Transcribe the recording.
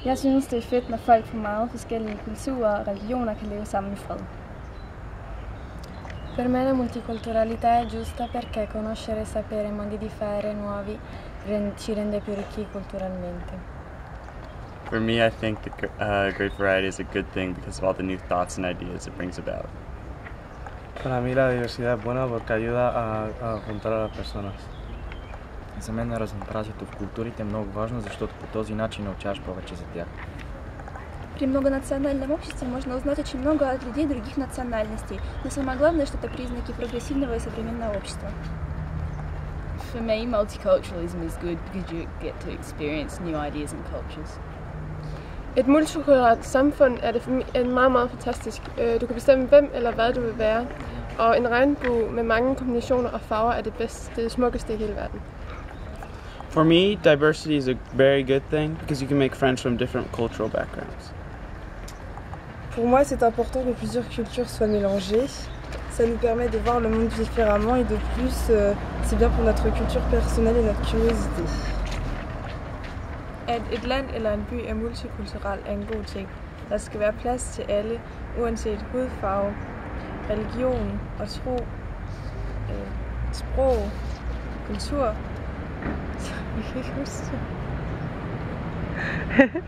Jeg synes, det er fedt, når folk fra meget forskellige kulturer og religioner kan leve sammen i fred. Per me la multiculturalità è giusta perché conoscere e sapere modi di fare nuovi ci rende più ricchi culturalmente. For me, I think great variety is a good thing because of all the new thoughts and ideas it brings about. Para mí la diversidad es buena porque ayuda a juntar a las personas. За мен разнообразието в културите е много важно, защото по този начин научаваш повече за тях. При многонациональном обществе можно узнать очень много от людей других национальностей, но самое главное, что это признаки прогрессивного и современного общества. For me, multiculturalism is good because you get to experience new ideas and cultures. Et multikulturelt samfund er meget, meget fantastisk. Du kan bestemme, hvem eller hvad du vil være, og en regnbue med mange kombinationer og farver er det smukkeste i hele verden. For me, diversity is a very good thing because you can make friends from different cultural backgrounds. Pour moi, c'est important que plusieurs cultures soient mélangées. Ça nous permet de voir le monde différemment et de plus, c'est bien pour notre culture personnelle et notre curiosité. At et land eller en by er multikulturel er en god ting. Der skal være plads til alle, uanset hudfarve, religion og tro, sprog, kultur. Jeg kan ikke huske det.